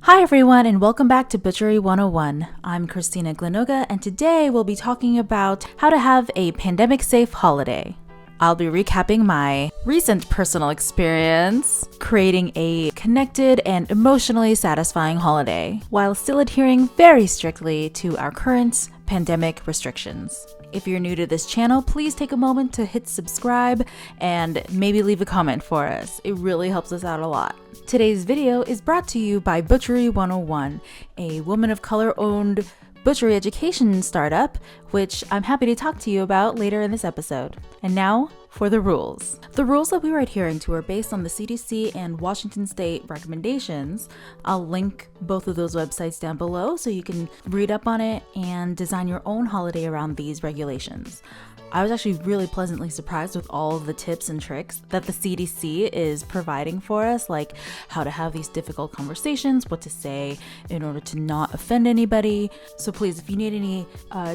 Hi everyone and welcome back to Butchery 101. I'm Christina Glenoga and today we'll be talking about how to have a pandemic-safe holiday. I'll be recapping my recent personal experience creating a connected and emotionally satisfying holiday while still adhering very strictly to our current pandemic restrictions. If you're new to this channel, please take a moment to hit subscribe and maybe leave a comment for us. It really helps us out a lot. Today's video is brought to you by Butchery 101, a woman of color owned butchery education startup, which I'm happy to talk to you about later in this episode. And now for the rules. The rules that we were adhering to are based on the CDC and Washington State recommendations. I'll link both of those websites down below so you can read up on it and design your own holiday around these regulations. I was actually really pleasantly surprised with all of the tips and tricks that the CDC is providing for us, like how to have these difficult conversations, what to say in order to not offend anybody. So please, if you need any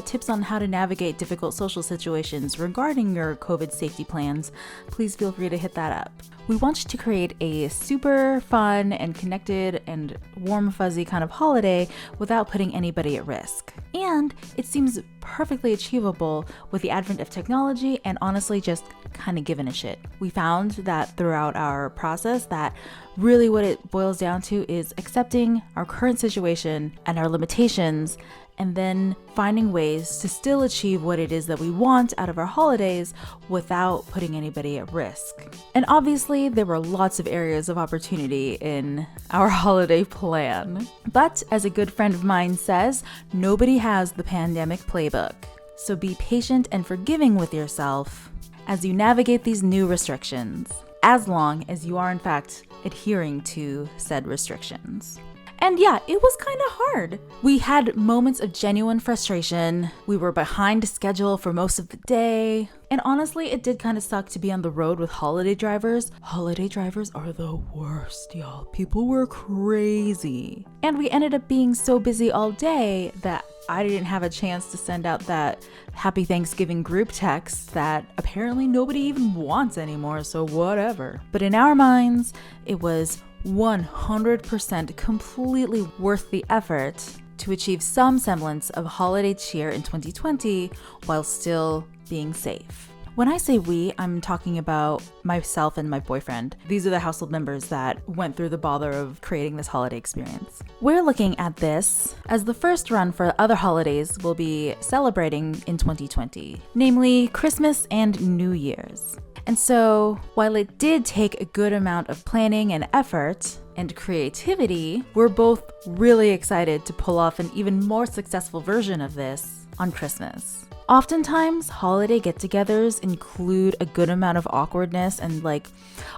tips on how to navigate difficult social situations regarding your COVID safety plans, please feel free to hit that up. We want you to create a super fun and connected and warm, fuzzy kind of holiday without putting anybody at risk. And it seems perfectly achievable with the advent of technology and honestly just kind of giving a shit. We found that throughout our process that really what it boils down to is accepting our current situation and our limitations and then finding ways to still achieve what it is that we want out of our holidays without putting anybody at risk. And obviously, there were lots of areas of opportunity in our holiday plan. But as a good friend of mine says, nobody has the pandemic playbook. So be patient and forgiving with yourself as you navigate these new restrictions, as long as you are in fact adhering to said restrictions. And yeah, it was kind of hard. We had moments of genuine frustration. We were behind schedule for most of the day. And honestly, it did kind of suck to be on the road with holiday drivers. Holiday drivers are the worst, y'all. People were crazy. And we ended up being so busy all day that I didn't have a chance to send out that Happy Thanksgiving group text that apparently nobody even wants anymore, so whatever. But in our minds, it was 100% completely worth the effort to achieve some semblance of holiday cheer in 2020 while still being safe. When I say we, I'm talking about myself and my boyfriend. These are the household members that went through the bother of creating this holiday experience. We're looking at this as the first run for other holidays we'll be celebrating in 2020, namely Christmas and New Year's. And so, while it did take a good amount of planning and effort and creativity, we're both really excited to pull off an even more successful version of this on Christmas. Oftentimes, holiday get-togethers include a good amount of awkwardness and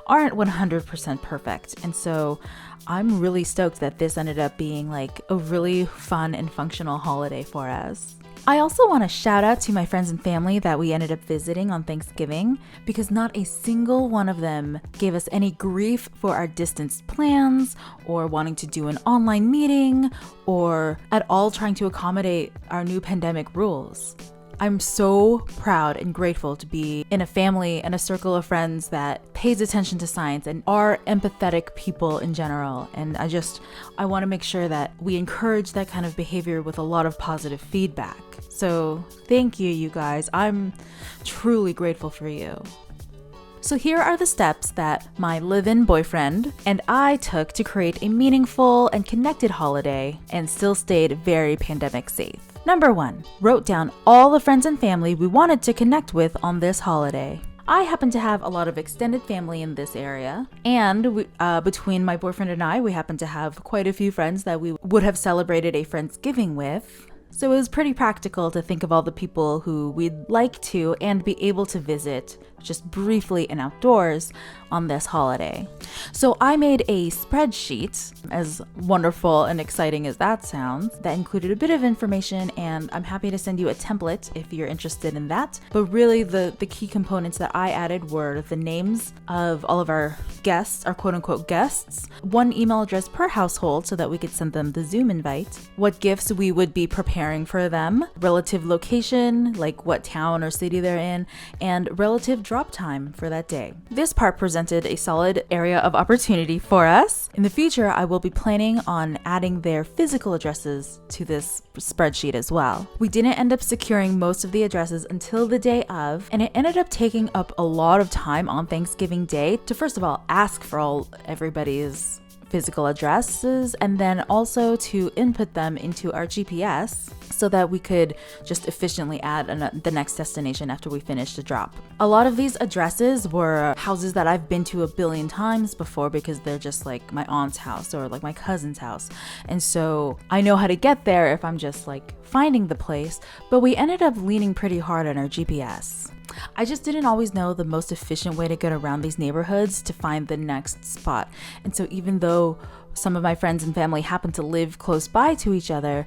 aren't 100% perfect. And so I'm really stoked that this ended up being a really fun and functional holiday for us. I also want to shout out to my friends and family that we ended up visiting on Thanksgiving because not a single one of them gave us any grief for our distanced plans or wanting to do an online meeting or at all trying to accommodate our new pandemic rules. I'm so proud and grateful to be in a family and a circle of friends that pays attention to science and are empathetic people in general. And I want to make sure that we encourage that kind of behavior with a lot of positive feedback. So thank you, you guys. I'm truly grateful for you. So here are the steps that my live-in boyfriend and I took to create a meaningful and connected holiday and still stayed very pandemic safe. Number 1, wrote down all the friends and family we wanted to connect with on this holiday. I happen to have a lot of extended family in this area, and between my boyfriend and I, we happen to have quite a few friends that we would have celebrated a Friendsgiving with. So it was pretty practical to think of all the people who we'd like to and be able to visit just briefly and outdoors on this holiday. So I made a spreadsheet, as wonderful and exciting as that sounds, that included a bit of information, and I'm happy to send you a template if you're interested in that. But really the key components that I added were the names of all of our guests, our quote-unquote guests, one email address per household so that we could send them the Zoom invite, what gifts we would be preparing preparing for them, relative location, like what town or city they're in, and relative drop time for that day. This part presented a solid area of opportunity for us. In the future, I will be planning on adding their physical addresses to this spreadsheet as well. We didn't end up securing most of the addresses until the day of, and it ended up taking up a lot of time on Thanksgiving Day to first of all ask for everybody's physical addresses and then also to input them into our GPS so that we could just efficiently add the next destination after we finished the drop. A lot of these addresses were houses that I've been to a billion times before because they're just like my aunt's house or like my cousin's house. And so I know how to get there if I'm just like finding the place, but we ended up leaning pretty hard on our GPS. I just didn't always know the most efficient way to get around these neighborhoods to find the next spot. And so even though some of my friends and family happen to live close by to each other,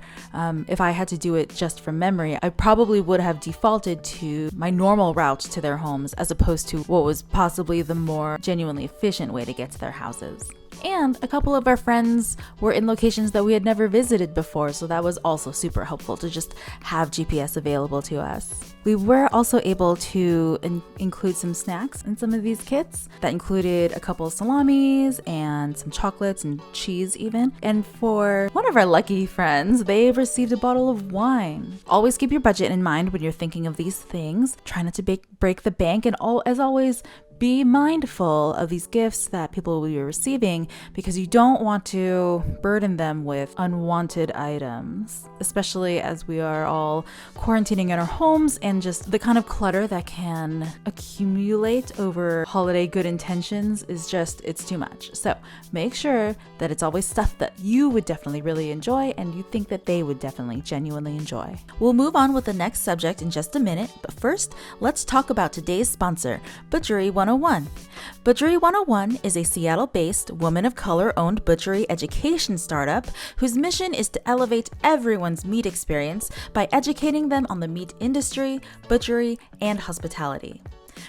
if I had to do it just from memory, I probably would have defaulted to my normal route to their homes as opposed to what was possibly the more genuinely efficient way to get to their houses. And a couple of our friends were in locations that we had never visited before, so that was also super helpful to just have GPS available to us. We were also able to include some snacks in some of these kits. That included a couple of salamis and some chocolates and cheese even. And for one of our lucky friends, they received a bottle of wine. Always keep your budget in mind when you're thinking of these things. Try not to break the bank, and as always, be mindful of these gifts that people will be receiving because you don't want to burden them with unwanted items, especially as we are all quarantining in our homes, and just the kind of clutter that can accumulate over holiday good intentions is just, it's too much. So make sure that it's always stuff that you would definitely really enjoy and you think that they would definitely genuinely enjoy. We'll move on with the next subject in just a minute, but first, let's talk about today's sponsor, Butchery 101. Butchery 101 is a Seattle-based, woman of color-owned butchery education startup whose mission is to elevate everyone's meat experience by educating them on the meat industry, butchery, and hospitality.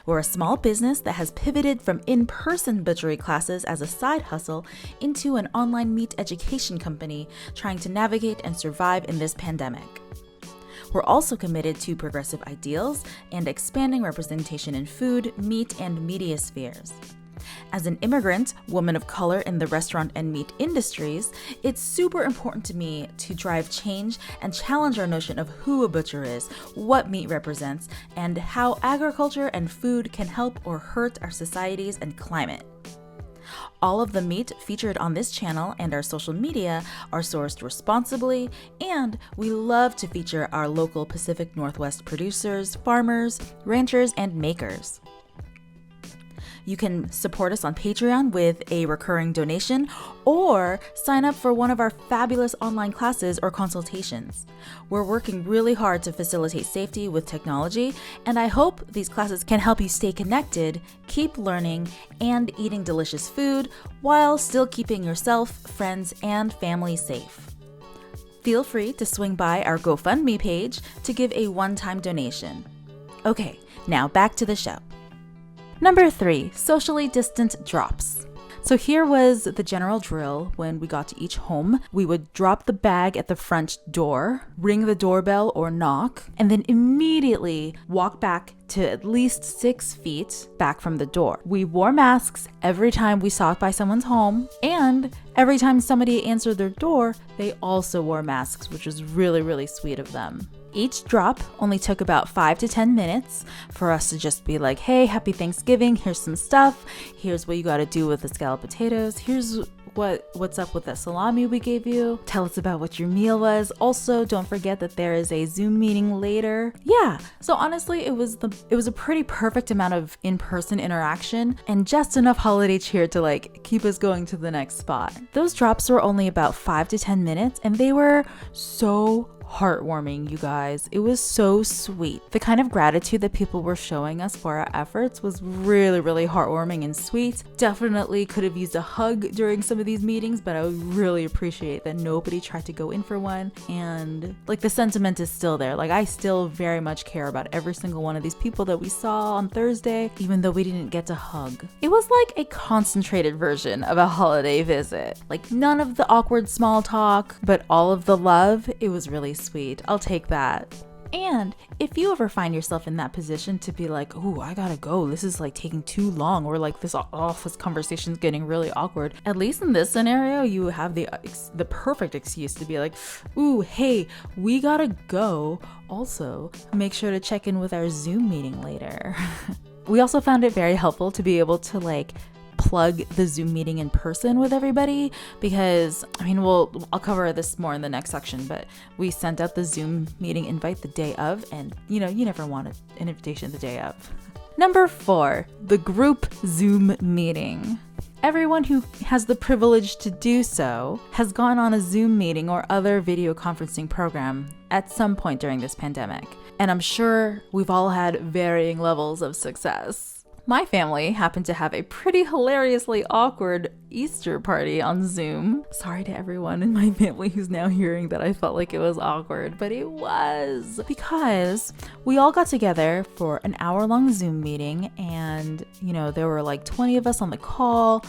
We're a small business that has pivoted from in-person butchery classes as a side hustle into an online meat education company trying to navigate and survive in this pandemic. We're also committed to progressive ideals and expanding representation in food, meat, and media spheres. As an immigrant, woman of color in the restaurant and meat industries, it's super important to me to drive change and challenge our notion of who a butcher is, what meat represents, and how agriculture and food can help or hurt our societies and climate. All of the meat featured on this channel and our social media are sourced responsibly, and we love to feature our local Pacific Northwest producers, farmers, ranchers, and makers. You can support us on Patreon with a recurring donation or sign up for one of our fabulous online classes or consultations. We're working really hard to facilitate safety with technology, and I hope these classes can help you stay connected, keep learning, and eating delicious food while still keeping yourself, friends, and family safe. Feel free to swing by our GoFundMe page to give a one-time donation. Okay, now back to the show. Number 3, socially distant drops. So here was the general drill when we got to each home. We would drop the bag at the front door, ring the doorbell or knock, and then immediately walk back to at least 6 feet back from the door. We wore masks every time we stopped by someone's home, and every time somebody answered their door, they also wore masks, which was really, really sweet of them. Each drop only took about 5 to 10 minutes for us to just be like, hey, happy Thanksgiving, here's some stuff, here's what you gotta do with the scalloped potatoes, here's what's up with that salami we gave you, tell us about what your meal was. Also, don't forget that there is a Zoom meeting later. Yeah, so honestly, it was a pretty perfect amount of in-person interaction and just enough holiday cheer to like keep us going to the next spot. Those drops were only about 5 to 10 minutes and they were so heartwarming, you guys. It was so sweet. The kind of gratitude that people were showing us for our efforts was really, really heartwarming and sweet. Definitely could have used a hug during some of these meetings, but I would really appreciate that nobody tried to go in for one. And like the sentiment is still there. Like I still very much care about every single one of these people that we saw on Thursday, even though we didn't get to hug. It was like a concentrated version of a holiday visit. Like none of the awkward small talk, but all of the love. It was really sweet. I'll take that. And if you ever find yourself in that position to be like, oh, I gotta go, this is like taking too long, or like this conversation's getting really awkward, at least in this scenario, you have the perfect excuse to be like, ooh, hey, we gotta go. Also, make sure to check in with our Zoom meeting later. We also found it very helpful to be able to like plug the Zoom meeting in person with everybody, because I'll cover this more in the next section, but we sent out the Zoom meeting invite the day of, and you never want an invitation the day of. Number 4, the group Zoom meeting. Everyone who has the privilege to do so has gone on a Zoom meeting or other video conferencing program at some point during this pandemic, and I'm sure we've all had varying levels of success. My family happened to have a pretty hilariously awkward Easter party on Zoom. Sorry to everyone in my family who's now hearing that I felt like it was awkward, but it was, because we all got together for an hour-long Zoom meeting, and there were like 20 of us on the call.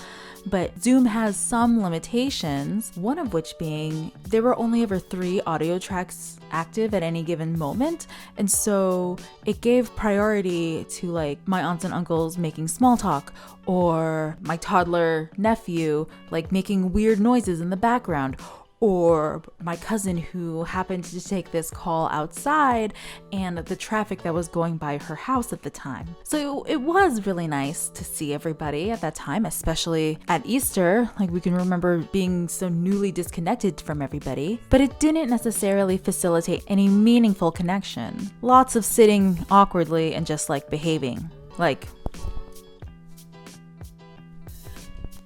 But Zoom has some limitations, one of which being there were only ever 3 audio tracks active at any given moment. And so it gave priority to like my aunts and uncles making small talk, or my toddler nephew like making weird noises in the background, or my cousin who happened to take this call outside and the traffic that was going by her house at the time. So it was really nice to see everybody at that time, especially at Easter. Like, we can remember being so newly disconnected from everybody, but it didn't necessarily facilitate any meaningful connection. Lots of sitting awkwardly and just like behaving.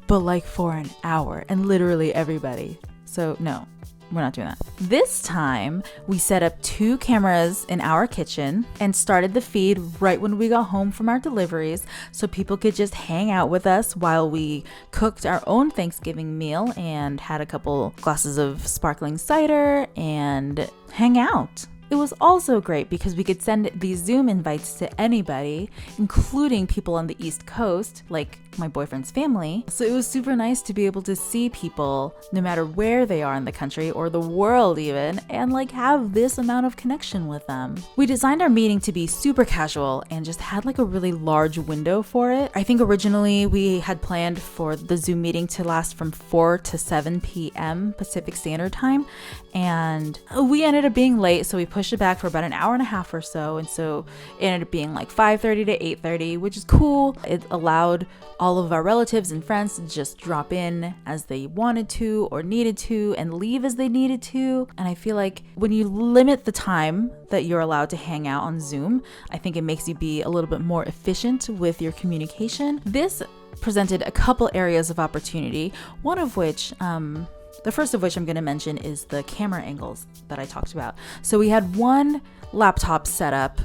But for an hour, and literally everybody. So no, we're not doing that. This time, we set up 2 cameras in our kitchen and started the feed right when we got home from our deliveries, so people could just hang out with us while we cooked our own Thanksgiving meal and had a couple glasses of sparkling cider and hang out. It was also great because we could send these Zoom invites to anybody, including people on the East Coast, like my boyfriend's family. So it was super nice to be able to see people no matter where they are in the country or the world even, and have this amount of connection with them. We designed our meeting to be super casual and just had a really large window for it. I think originally we had planned for the Zoom meeting to last from 4 to 7 p.m. Pacific Standard Time, and we ended up being late, so we pushed it back for about an hour and a half or so, and so it ended up being 5:30 to 8:30, which is cool. It allowed all of our relatives and friends to just drop in as they wanted to or needed to and leave as they needed to. And I feel like when you limit the time that you're allowed to hang out on Zoom, I think it makes you be a little bit more efficient with your communication. This presented a couple areas of opportunity, one of which, the first of which I'm going to mention is the camera angles that I talked about. So we had one laptop set up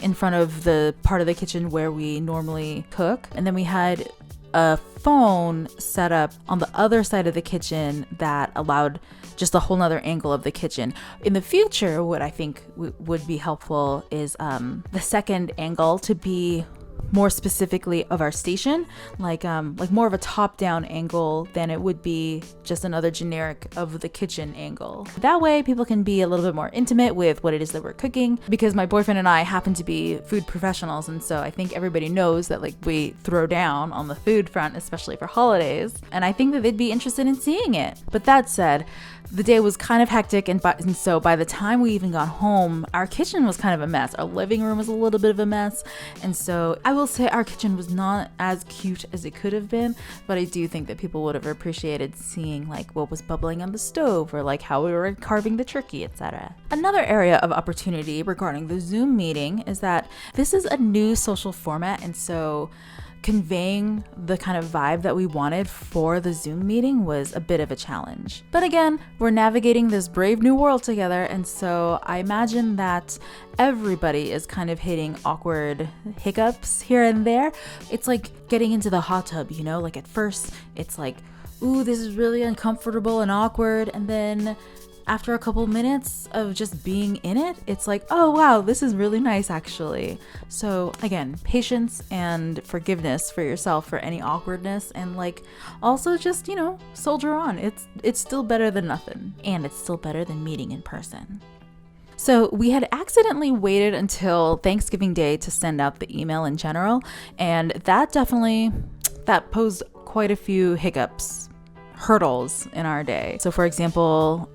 in front of the part of the kitchen where we normally cook, and then we had a phone set up on the other side of the kitchen that allowed just a whole nother angle of the kitchen. In the future, what I think would be helpful is the second angle to be more specifically of our station, like more of a top-down angle than it would be just another generic of the kitchen angle. That way people can be a little bit more intimate with what it is that we're cooking, because my boyfriend and I happen to be food professionals, and so I think everybody knows that we throw down on the food front, especially for holidays, and I think that they'd be interested in seeing it. But that said, the day was kind of hectic, and so by the time we even got home, our kitchen was kind of a mess. Our living room was a little bit of a mess, and so I will say our kitchen was not as cute as it could have been, but I do think that people would have appreciated seeing what was bubbling on the stove, or how we were carving the turkey, etc. Another area of opportunity regarding the Zoom meeting is that this is a new social format, and so conveying the kind of vibe that we wanted for the Zoom meeting was a bit of a challenge. But again, we're navigating this brave new world together, and so I imagine that everybody is kind of hitting awkward hiccups here and there. It's like getting into the hot tub, at first it's ooh, this is really uncomfortable and awkward, and then after a couple minutes of just being in it, it's oh wow, this is really nice actually. So again, patience and forgiveness for yourself for any awkwardness, and also just, soldier on. It's still better than nothing, and it's still better than meeting in person. So we had accidentally waited until Thanksgiving Day to send out the email in general, and that posed quite a few hurdles in our day. So for example,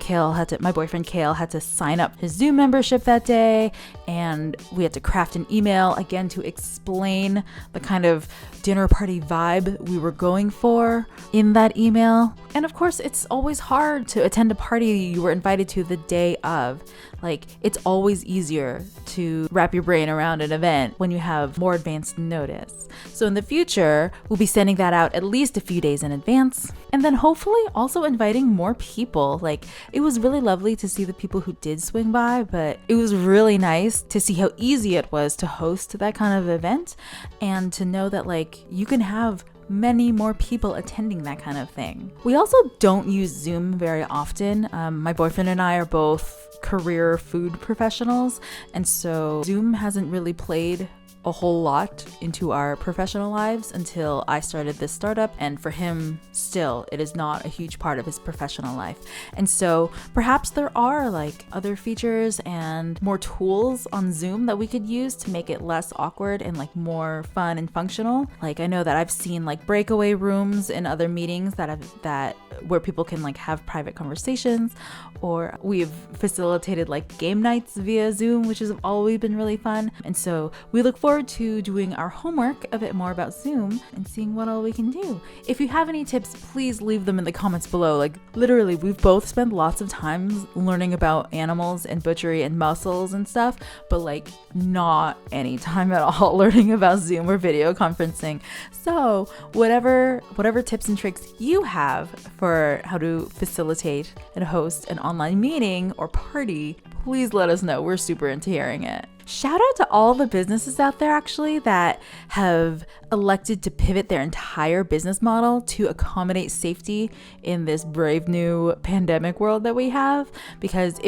my boyfriend Kale had to sign up his Zoom membership that day, and we had to craft an email again to explain the kind of dinner party vibe we were going for in that email. And of course, it's always hard to attend a party you were invited to the day of. Like, it's always easier to wrap your brain around an event when you have more advanced notice. So in the future, we'll be sending that out at least a few days in advance, and then hopefully also inviting more people. Like, it was really lovely to see the people who did swing by, but it was really nice to see how easy it was to host that kind of event, and to know that like you can have many more people attending that kind of thing. We also don't use Zoom very often. My boyfriend and I are both career food professionals, and so Zoom hasn't really played a whole lot into our professional lives until I started this startup, and for him still it is not a huge part of his professional life. And so perhaps there are like other features and more tools on Zoom that we could use to make it less awkward and like more fun and functional. Like, I know that I've seen like breakaway rooms in other meetings that where people can like have private conversations, or we've facilitated like game nights via Zoom, which has always been really fun. And so we look forward to doing our homework a bit more about Zoom and seeing what all we can do. If you have any tips, please leave them in the comments below. Like, literally, we've both spent lots of time learning about animals and butchery and mussels and stuff, but like not any time at all learning about Zoom or video conferencing. So whatever tips and tricks you have for how to facilitate and host an online meeting or party, please let us know. We're super into hearing it. Shout out to all the businesses out there actually that have elected to pivot their entire business model to accommodate safety in this brave new pandemic world that we have, because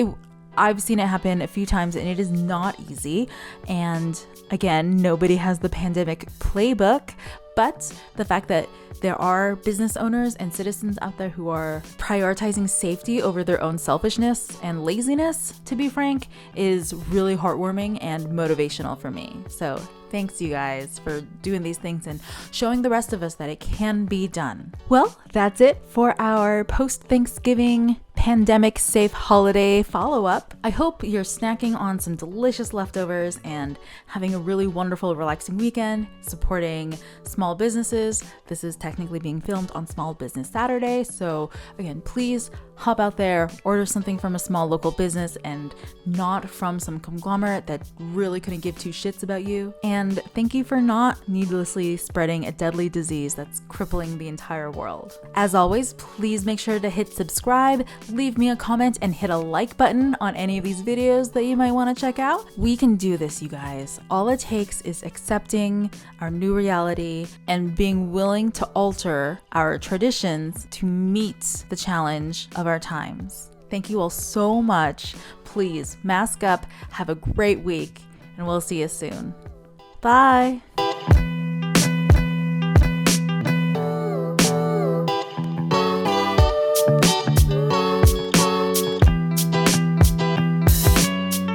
I've seen it happen a few times and it is not easy. And again, nobody has the pandemic playbook, but the fact that there are business owners and citizens out there who are prioritizing safety over their own selfishness and laziness, to be frank, is really heartwarming and motivational for me. So thanks you guys for doing these things and showing the rest of us that it can be done. Well, that's it for our post-Thanksgiving pandemic safe holiday follow-up. I hope you're snacking on some delicious leftovers and having a really wonderful, relaxing weekend, supporting small businesses. This is technically being filmed on Small Business Saturday, so again, please hop out there, order something from a small local business and not from some conglomerate that really couldn't give two shits about you. And thank you for not needlessly spreading a deadly disease that's crippling the entire world. As always, please make sure to hit subscribe, leave me a comment, and hit a like button on any of these videos that you might want to check out. We can do this, you guys. All it takes is accepting our new reality and being willing to alter our traditions to meet the challenge of our times. Thank you all so much. Please mask up, have a great week, and we'll see you soon. Bye.